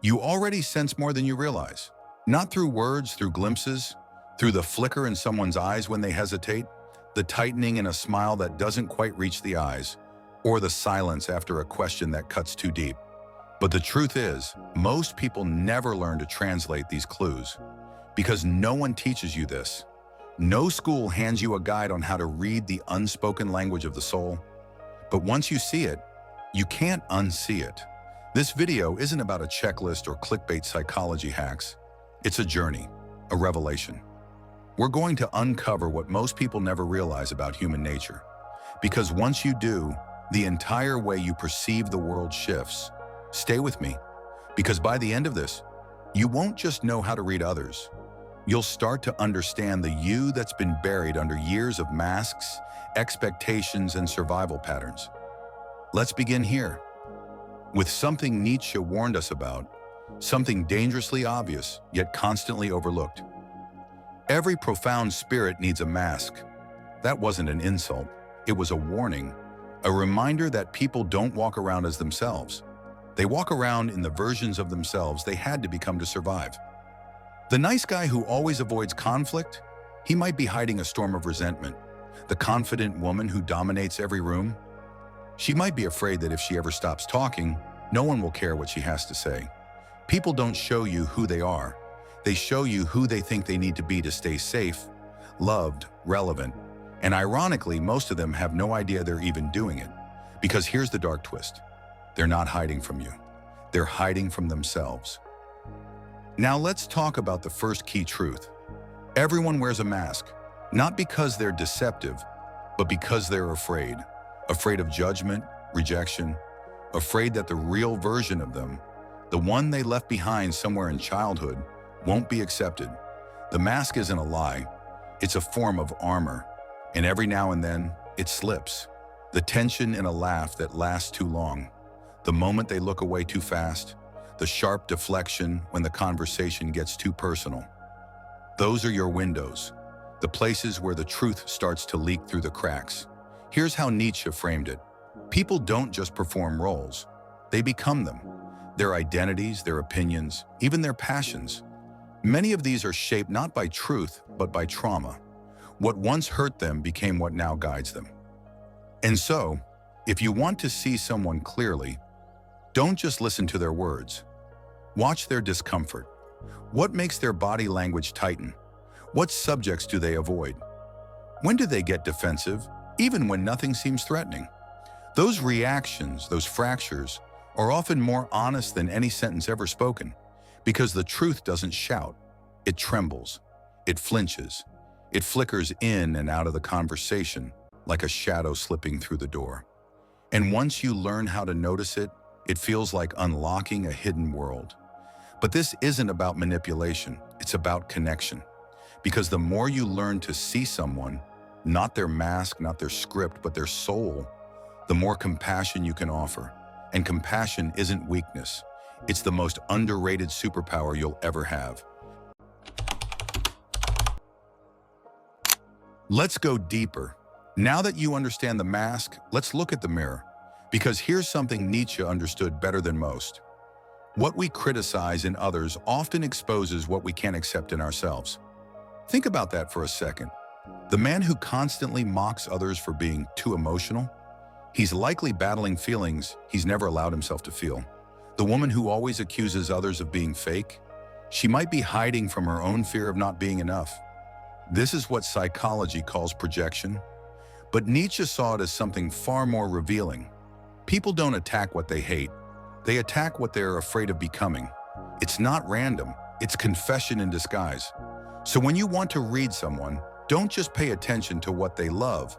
You already sense more than you realize. Not through words, through glimpses, through the flicker in someone's eyes when they hesitate, the tightening in a smile that doesn't quite reach the eyes, or the silence after a question that cuts too deep. But the truth is, most people never learn to translate these clues because no one teaches you this. No school hands you a guide on how to read the unspoken language of the soul. But once you see it, you can't unsee it. This video isn't about a checklist or clickbait psychology hacks. It's a journey, a revelation. We're going to uncover what most people never realize about human nature. Because once you do, the entire way you perceive the world shifts. Stay with me, because by the end of this, you won't just know how to read others. You'll start to understand the you that's been buried under years of masks, expectations, and survival patterns. Let's begin here, with something Nietzsche warned us about, something dangerously obvious, yet constantly overlooked. Every profound spirit needs a mask. That wasn't an insult. It was a warning, a reminder that people don't walk around as themselves. They walk around in the versions of themselves they had to become to survive. The nice guy who always avoids conflict, he might be hiding a storm of resentment. The confident woman who dominates every room, she might be afraid that if she ever stops talking, no one will care what she has to say. People don't show you who they are. They show you who they think they need to be to stay safe, loved, relevant. And ironically, most of them have no idea they're even doing it. Because here's the dark twist. They're not hiding from you. They're hiding from themselves. Now let's talk about the first key truth. Everyone wears a mask, not because they're deceptive, but because they're afraid. Afraid of judgment, rejection, afraid that the real version of them, the one they left behind somewhere in childhood, won't be accepted. The mask isn't a lie. It's a form of armor. And every now and then, it slips. The tension in a laugh that lasts too long. The moment they look away too fast. The sharp deflection when the conversation gets too personal. Those are your windows. The places where the truth starts to leak through the cracks. Here's how Nietzsche framed it. People don't just perform roles. They become them. Their identities, their opinions, even their passions. Many of these are shaped not by truth, but by trauma. What once hurt them became what now guides them. And so, if you want to see someone clearly, don't just listen to their words. Watch their discomfort. What makes their body language tighten? What subjects do they avoid? When do they get defensive, even when nothing seems threatening? Those reactions, those fractures, are often more honest than any sentence ever spoken, because the truth doesn't shout. It trembles. It flinches. It flickers in and out of the conversation like a shadow slipping through the door. And once you learn how to notice it, it feels like unlocking a hidden world. But this isn't about manipulation. It's about connection. Because the more you learn to see someone, not their mask, not their script, but their soul, the more compassion you can offer. And compassion isn't weakness. It's the most underrated superpower you'll ever have. Let's go deeper. Now that you understand the mask, let's look at the mirror. Because here's something Nietzsche understood better than most. What we criticize in others often exposes what we can't accept in ourselves. Think about that for a second. The man who constantly mocks others for being too emotional, he's likely battling feelings he's never allowed himself to feel. The woman who always accuses others of being fake, she might be hiding from her own fear of not being enough. This is what psychology calls projection. But Nietzsche saw it as something far more revealing. People don't attack what they hate. They attack what they're afraid of becoming. It's not random. It's confession in disguise. So when you want to read someone, don't just pay attention to what they love.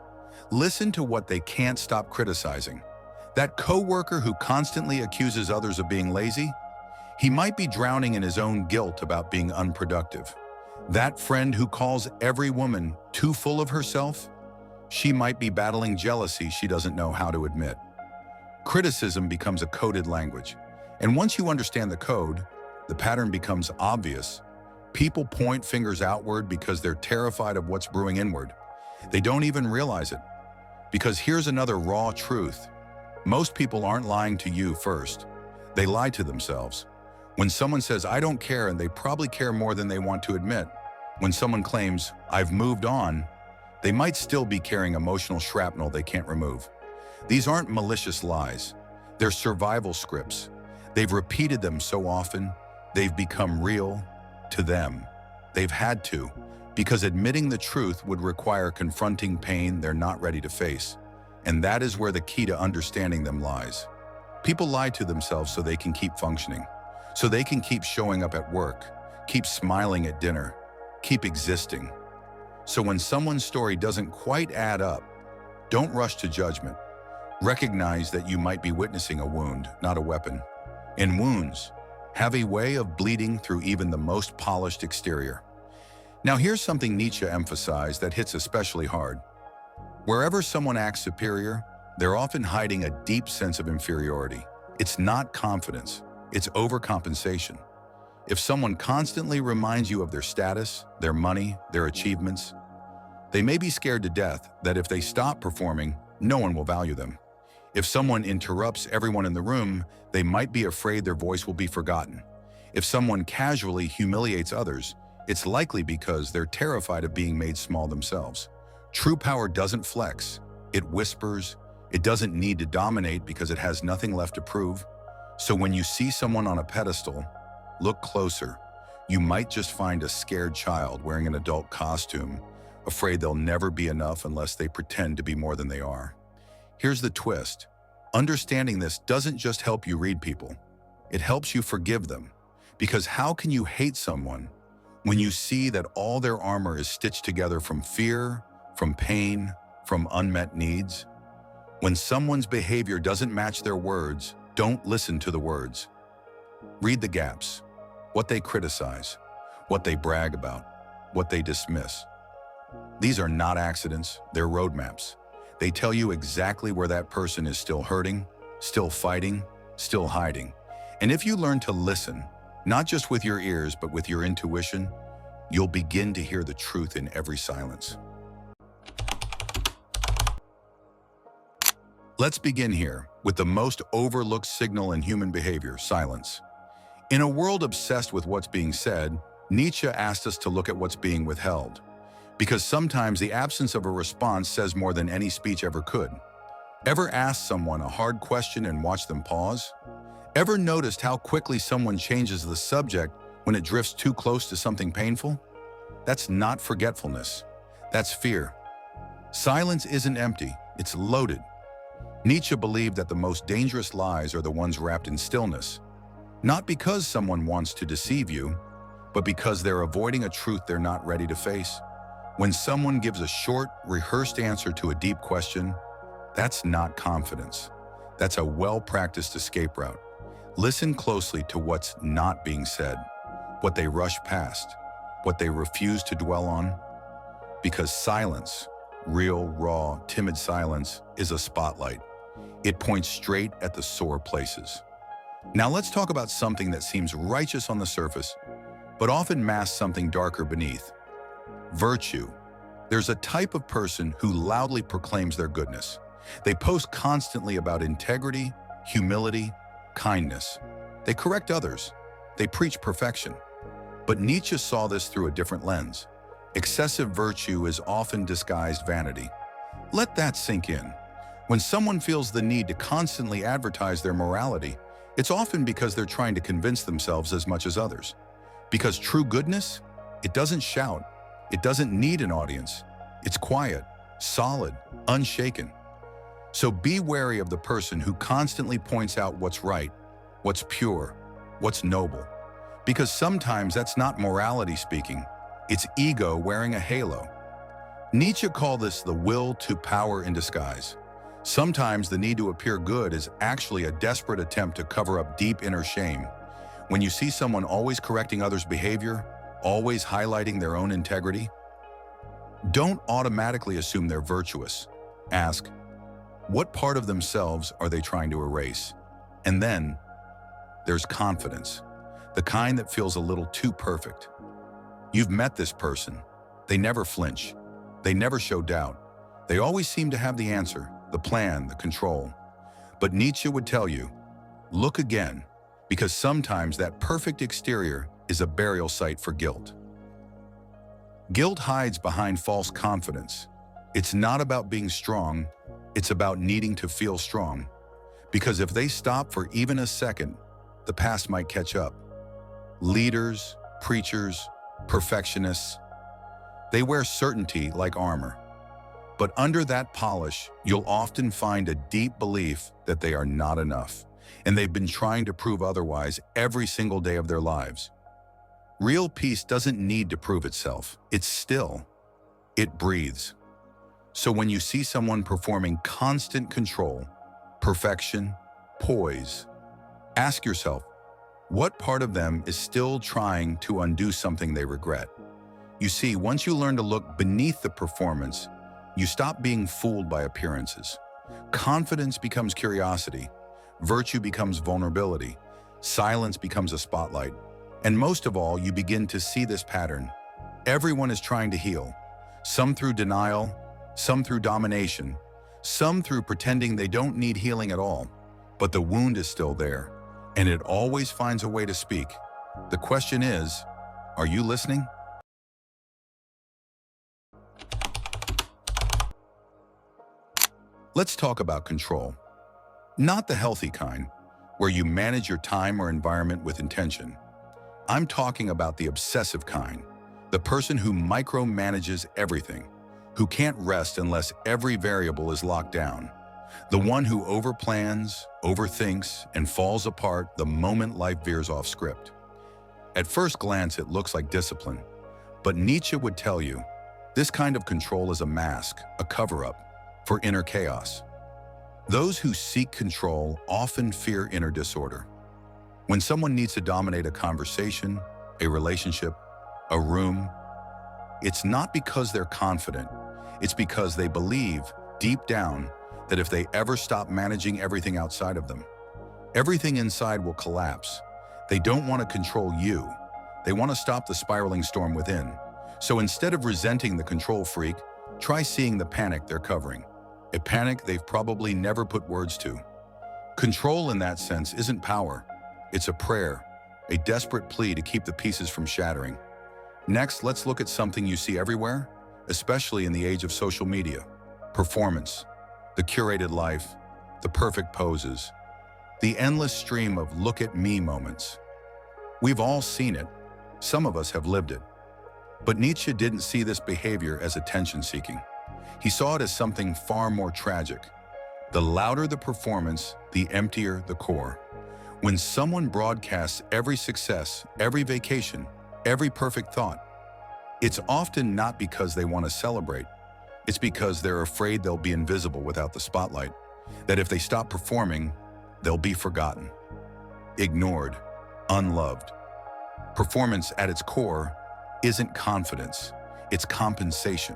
Listen to what they can't stop criticizing. That coworker who constantly accuses others of being lazy, he might be drowning in his own guilt about being unproductive. That friend who calls every woman too full of herself, she might be battling jealousy she doesn't know how to admit. Criticism becomes a coded language. And once you understand the code, the pattern becomes obvious. People point fingers outward because they're terrified of what's brewing inward. They don't even realize it. Because here's another raw truth. Most people aren't lying to you first. They lie to themselves. When someone says, I don't care, and they probably care more than they want to admit. When someone claims, I've moved on, they might still be carrying emotional shrapnel they can't remove. These aren't malicious lies. They're survival scripts. They've repeated them so often, they've become real to them. They've had to, because admitting the truth would require confronting pain they're not ready to face. And that is where the key to understanding them lies. People lie to themselves so they can keep functioning, so they can keep showing up at work, keep smiling at dinner, keep existing. So when someone's story doesn't quite add up, don't rush to judgment. Recognize that you might be witnessing a wound, not a weapon. And wounds have a way of bleeding through even the most polished exterior. Now here's something Nietzsche emphasized that hits especially hard. Wherever someone acts superior, they're often hiding a deep sense of inferiority. It's not confidence, it's overcompensation. If someone constantly reminds you of their status, their money, their achievements, they may be scared to death that if they stop performing, no one will value them. If someone interrupts everyone in the room, they might be afraid their voice will be forgotten. If someone casually humiliates others, it's likely because they're terrified of being made small themselves. True power doesn't flex, it whispers. It doesn't need to dominate because it has nothing left to prove. So when you see someone on a pedestal, look closer. You might just find a scared child wearing an adult costume, afraid they'll never be enough unless they pretend to be more than they are. Here's the twist. Understanding this doesn't just help you read people. It helps you forgive them. Because how can you hate someone when you see that all their armor is stitched together from fear, from pain, from unmet needs? When someone's behavior doesn't match their words, don't listen to the words. Read the gaps, what they criticize, what they brag about, what they dismiss. These are not accidents, they're roadmaps. They tell you exactly where that person is still hurting, still fighting, still hiding. And if you learn to listen, not just with your ears, but with your intuition, you'll begin to hear the truth in every silence. Let's begin here with the most overlooked signal in human behavior, silence. In a world obsessed with what's being said, Nietzsche asked us to look at what's being withheld. Because sometimes the absence of a response says more than any speech ever could. Ever asked someone a hard question and watched them pause? Ever noticed how quickly someone changes the subject when it drifts too close to something painful? That's not forgetfulness. That's fear. Silence isn't empty, it's loaded. Nietzsche believed that the most dangerous lies are the ones wrapped in stillness. Not because someone wants to deceive you, but because they're avoiding a truth they're not ready to face. When someone gives a short, rehearsed answer to a deep question, that's not confidence. That's a well-practiced escape route. Listen closely to what's not being said, what they rush past, what they refuse to dwell on. Because silence, real, raw, timid silence, is a spotlight. It points straight at the sore places. Now let's talk about something that seems righteous on the surface, but often masks something darker beneath. Virtue. There's a type of person who loudly proclaims their goodness. They post constantly about integrity, humility, kindness. They correct others. They preach perfection. But Nietzsche saw this through a different lens. Excessive virtue is often disguised vanity. Let that sink in. When someone feels the need to constantly advertise their morality, it's often because they're trying to convince themselves as much as others. Because true goodness, it doesn't shout. It doesn't need an audience. It's quiet, solid, unshaken. So be wary of the person who constantly points out what's right, what's pure, what's noble. Because sometimes that's not morality speaking, it's ego wearing a halo. Nietzsche called this the will to power in disguise. Sometimes the need to appear good is actually a desperate attempt to cover up deep inner shame. When you see someone always correcting others' behavior, always highlighting their own integrity, don't automatically assume they're virtuous. Ask, what part of themselves are they trying to erase? And then, there's confidence, the kind that feels a little too perfect. You've met this person. They never flinch. They never show doubt. They always seem to have the answer, the plan, the control. But Nietzsche would tell you, look again, because sometimes that perfect exterior is a burial site for guilt. Guilt hides behind false confidence. It's not about being strong, it's about needing to feel strong. Because if they stop for even a second, the past might catch up. Leaders, preachers, perfectionists, they wear certainty like armor. But under that polish, you'll often find a deep belief that they are not enough, and they've been trying to prove otherwise every single day of their lives. Real peace doesn't need to prove itself. It's still. It breathes. So when you see someone performing constant control, perfection, poise, ask yourself, what part of them is still trying to undo something they regret? You see, once you learn to look beneath the performance, you stop being fooled by appearances. Confidence becomes curiosity. Virtue becomes vulnerability. Silence becomes a spotlight. And most of all, you begin to see this pattern. Everyone is trying to heal. Some through denial, some through domination, some through pretending they don't need healing at all. But the wound is still there, and it always finds a way to speak. The question is, are you listening? Let's talk about control. Not the healthy kind, where you manage your time or environment with intention. I'm talking about the obsessive kind, the person who micromanages everything, who can't rest unless every variable is locked down, the one who overplans, overthinks, and falls apart the moment life veers off script. At first glance, it looks like discipline, but Nietzsche would tell you, this kind of control is a mask, a cover-up, for inner chaos. Those who seek control often fear inner disorder. When someone needs to dominate a conversation, a relationship, a room, it's not because they're confident, it's because they believe, deep down, that if they ever stop managing everything outside of them, everything inside will collapse. They don't want to control you. They want to stop the spiraling storm within. So instead of resenting the control freak, try seeing the panic they're covering. A panic they've probably never put words to. Control in that sense isn't power. It's a prayer, a desperate plea to keep the pieces from shattering. Next, let's look at something you see everywhere, especially in the age of social media. Performance, the curated life, the perfect poses, the endless stream of look at me moments. We've all seen it. Some of us have lived it. But Nietzsche didn't see this behavior as attention-seeking. He saw it as something far more tragic. The louder the performance, the emptier the core. When someone broadcasts every success, every vacation, every perfect thought, it's often not because they want to celebrate. It's because they're afraid they'll be invisible without the spotlight, that if they stop performing, they'll be forgotten, ignored, unloved. Performance at its core isn't confidence, it's compensation.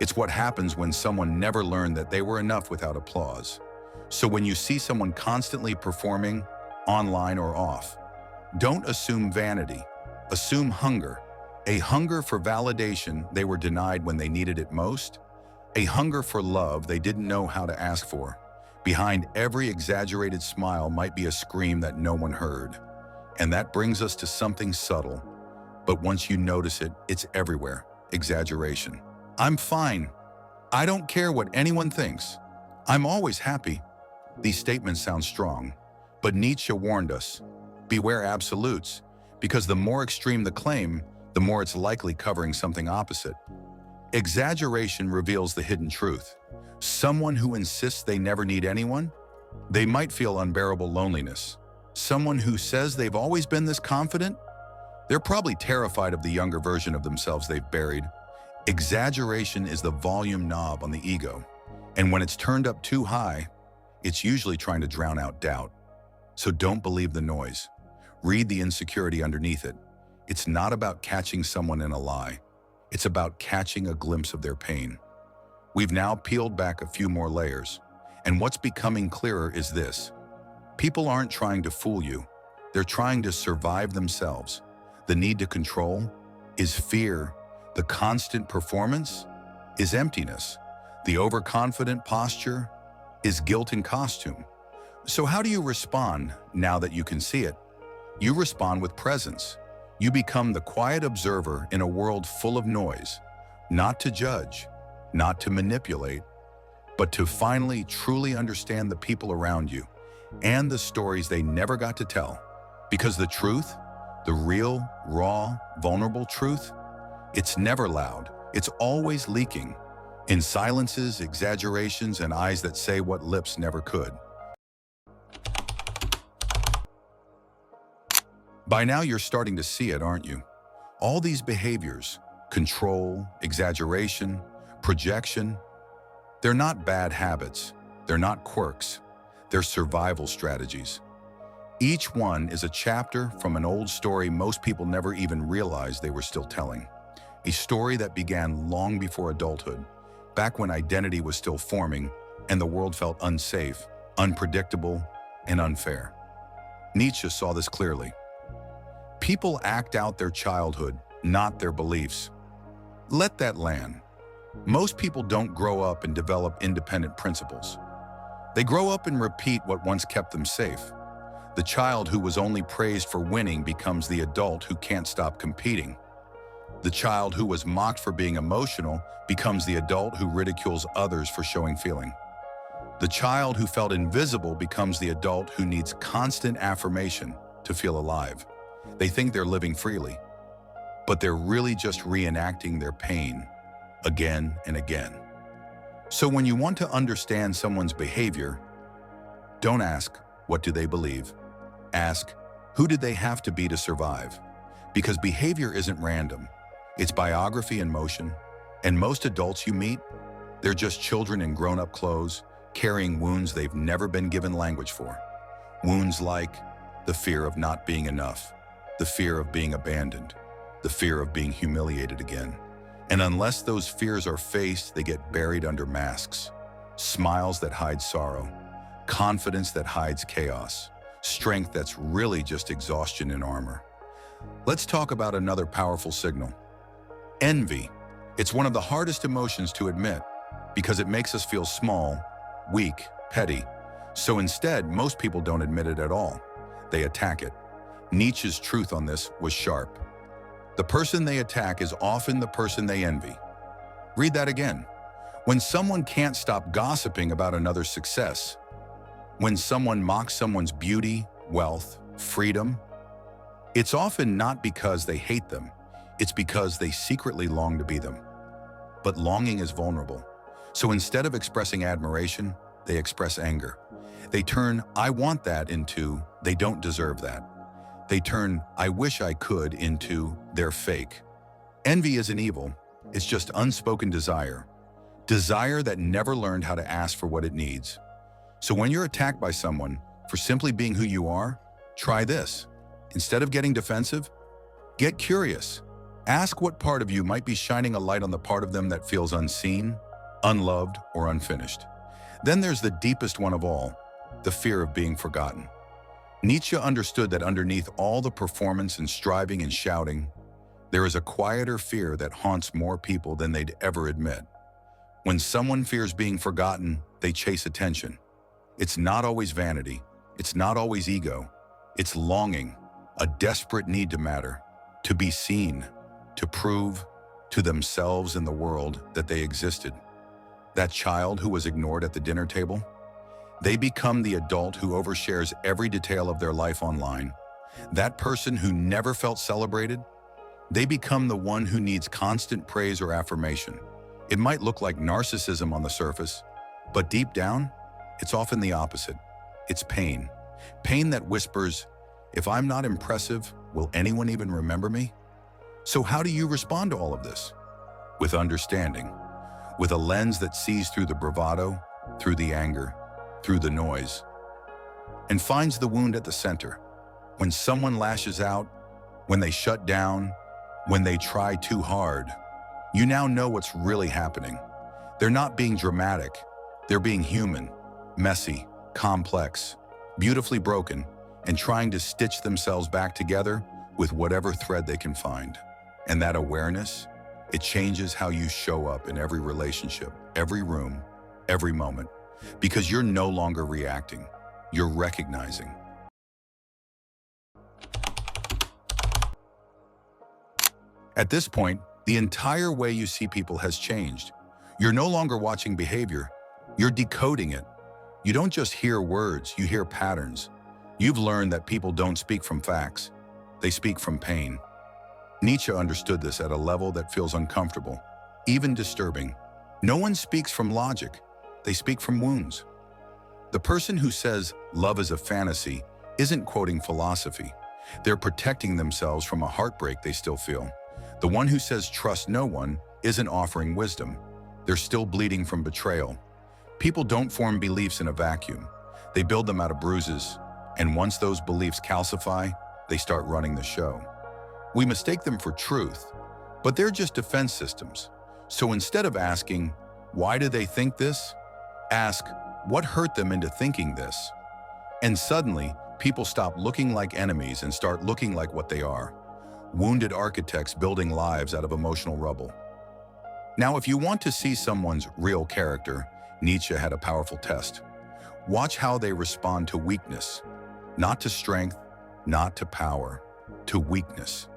It's what happens when someone never learned that they were enough without applause. So when you see someone constantly performing, online or off, don't assume vanity, assume hunger. A hunger for validation they were denied when they needed it most, a hunger for love they didn't know how to ask for. Behind every exaggerated smile might be a scream that no one heard. And that brings us to something subtle, but once you notice it, it's everywhere. Exaggeration. I'm fine. I don't care what anyone thinks. I'm always happy. These statements sound strong, but Nietzsche warned us, beware absolutes, because the more extreme the claim, the more it's likely covering something opposite. Exaggeration reveals the hidden truth. Someone who insists they never need anyone, they might feel unbearable loneliness. Someone who says they've always been this confident, they're probably terrified of the younger version of themselves they've buried. Exaggeration is the volume knob on the ego, and when it's turned up too high, it's usually trying to drown out doubt. So don't believe the noise. Read the insecurity underneath it. It's not about catching someone in a lie. It's about catching a glimpse of their pain. We've now peeled back a few more layers, and what's becoming clearer is this. People aren't trying to fool you. They're trying to survive themselves. The need to control is fear. The constant performance is emptiness. The overconfident posture is guilt in costume. So how do you respond now that you can see it? You respond with presence. You become the quiet observer in a world full of noise, not to judge, not to manipulate, but to finally truly understand the people around you and the stories they never got to tell. Because the truth, the real, raw, vulnerable truth, it's never loud. It's always leaking in silences, exaggerations, and eyes that say what lips never could. By now you're starting to see it, aren't you? All these behaviors, control, exaggeration, projection, they're not bad habits. They're not quirks. They're survival strategies. Each one is a chapter from an old story most people never even realized they were still telling. A story that began long before adulthood, back when identity was still forming and the world felt unsafe, unpredictable, and unfair. Nietzsche saw this clearly. People act out their childhood, not their beliefs. Let that land. Most people don't grow up and develop independent principles. They grow up and repeat what once kept them safe. The child who was only praised for winning becomes the adult who can't stop competing. The child who was mocked for being emotional becomes the adult who ridicules others for showing feeling. The child who felt invisible becomes the adult who needs constant affirmation to feel alive. They think they're living freely, but they're really just reenacting their pain again and again. So when you want to understand someone's behavior, don't ask, what do they believe? Ask, who did they have to be to survive? Because behavior isn't random. It's biography in motion. And most adults you meet, they're just children in grown-up clothes, carrying wounds they've never been given language for. Wounds like the fear of not being enough, the fear of being abandoned, the fear of being humiliated again. And unless those fears are faced, they get buried under masks. Smiles that hide sorrow, confidence that hides chaos, strength that's really just exhaustion in armor. Let's talk about another powerful signal. Envy. It's one of the hardest emotions to admit because it makes us feel small, weak, petty. So instead, most people don't admit it at all. They attack it. Nietzsche's truth on this was sharp. The person they attack is often the person they envy. Read that again. When someone can't stop gossiping about another's success, when someone mocks someone's beauty, wealth, freedom, it's often not because they hate them. It's because they secretly long to be them. But longing is vulnerable. So instead of expressing admiration, they express anger. They turn, I want that into, they don't deserve that. They turn, I wish I could into, they're fake. Envy isn't evil. It's just unspoken desire. Desire that never learned how to ask for what it needs. So when you're attacked by someone for simply being who you are, try this. Instead of getting defensive, get curious. Ask what part of you might be shining a light on the part of them that feels unseen, unloved, or unfinished. Then there's the deepest one of all, the fear of being forgotten. Nietzsche understood that underneath all the performance and striving and shouting, there is a quieter fear that haunts more people than they'd ever admit. When someone fears being forgotten, they chase attention. It's not always vanity. It's not always ego. It's longing, a desperate need to matter, to be seen, to prove to themselves and the world that they existed. That child who was ignored at the dinner table, they become the adult who overshares every detail of their life online. That person who never felt celebrated, they become the one who needs constant praise or affirmation. It might look like narcissism on the surface, but deep down, it's often the opposite. It's pain. Pain that whispers, if I'm not impressive, will anyone even remember me? So how do you respond to all of this? With understanding, with a lens that sees through the bravado, through the anger, through the noise, and finds the wound at the center. When someone lashes out, when they shut down, when they try too hard, you now know what's really happening. They're not being dramatic. They're being human, messy, complex, beautifully broken, and trying to stitch themselves back together with whatever thread they can find. And that awareness, it changes how you show up in every relationship, every room, every moment. Because you're no longer reacting, you're recognizing. At this point, the entire way you see people has changed. You're no longer watching behavior, you're decoding it. You don't just hear words, you hear patterns. You've learned that people don't speak from facts, they speak from pain. Nietzsche understood this at a level that feels uncomfortable, even disturbing. No one speaks from logic, they speak from wounds. The person who says love is a fantasy isn't quoting philosophy. They're protecting themselves from a heartbreak they still feel. The one who says trust no one isn't offering wisdom. They're still bleeding from betrayal. People don't form beliefs in a vacuum. They build them out of bruises, and once those beliefs calcify, they start running the show. We mistake them for truth, but they're just defense systems. So instead of asking, why do they think this? Ask, what hurt them into thinking this? And suddenly, people stop looking like enemies and start looking like what they are. Wounded architects building lives out of emotional rubble. Now, if you want to see someone's real character, Nietzsche had a powerful test. Watch how they respond to weakness. Not to strength, not to power, to weakness.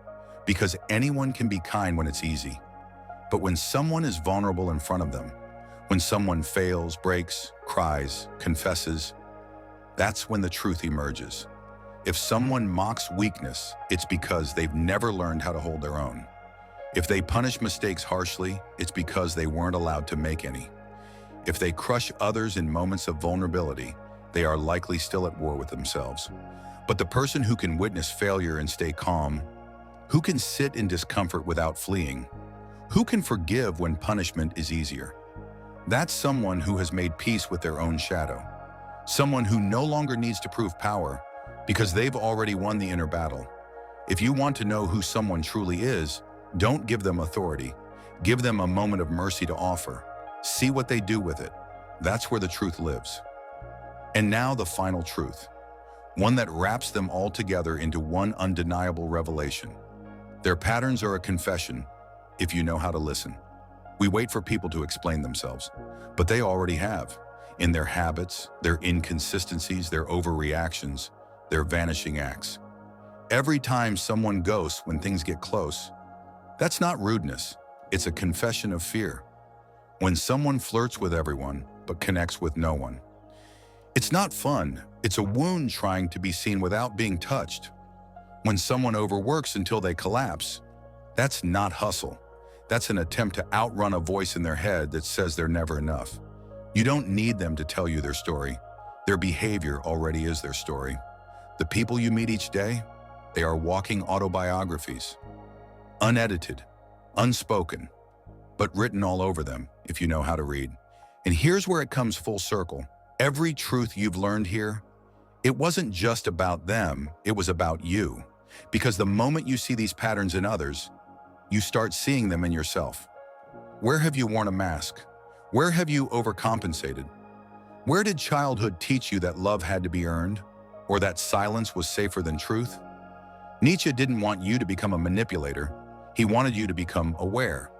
Because anyone can be kind when it's easy. But when someone is vulnerable in front of them, when someone fails, breaks, cries, confesses, that's when the truth emerges. If someone mocks weakness, it's because they've never learned how to hold their own. If they punish mistakes harshly, it's because they weren't allowed to make any. If they crush others in moments of vulnerability, they are likely still at war with themselves. But the person who can witness failure and stay calm, who can sit in discomfort without fleeing, who can forgive when punishment is easier, that's someone who has made peace with their own shadow. Someone who no longer needs to prove power because they've already won the inner battle. If you want to know who someone truly is, don't give them authority. Give them a moment of mercy to offer. See what they do with it. That's where the truth lives. And now the final truth, one that wraps them all together into one undeniable revelation. Their patterns are a confession, if you know how to listen. We wait for people to explain themselves, but they already have. In their habits, their inconsistencies, their overreactions, their vanishing acts. Every time someone ghosts when things get close, that's not rudeness, it's a confession of fear. When someone flirts with everyone, but connects with no one. It's not fun, it's a wound trying to be seen without being touched. When someone overworks until they collapse, that's not hustle. That's an attempt to outrun a voice in their head that says they're never enough. You don't need them to tell you their story. Their behavior already is their story. The people you meet each day, they are walking autobiographies. Unedited, unspoken, but written all over them if you know how to read. And here's where it comes full circle. Every truth you've learned here, it wasn't just about them, it was about you. Because the moment you see these patterns in others, you start seeing them in yourself. Where have you worn a mask? Where have you overcompensated? Where did childhood teach you that love had to be earned, or that silence was safer than truth? Nietzsche didn't want you to become a manipulator. He wanted you to become aware,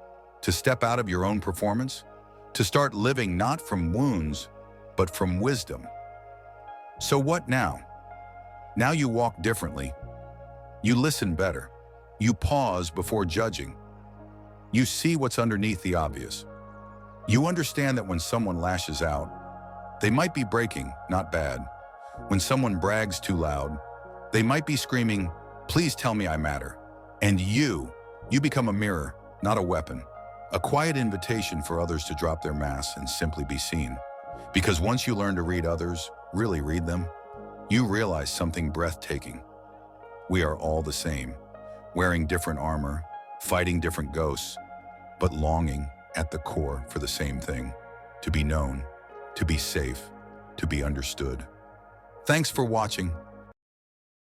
to step out of your own performance, to start living not from wounds, but from wisdom. So what now? Now you walk differently. You listen better. You pause before judging. You see what's underneath the obvious. You understand that when someone lashes out, they might be breaking, not bad. When someone brags too loud, they might be screaming, "Please tell me I matter." And you become a mirror, not a weapon. A quiet invitation for others to drop their masks and simply be seen. Because once you learn to read others, really read them, you realize something breathtaking. We are all the same, wearing different armor, fighting different ghosts, but longing at the core for the same thing, to be known, to be safe, to be understood. Thanks for watching.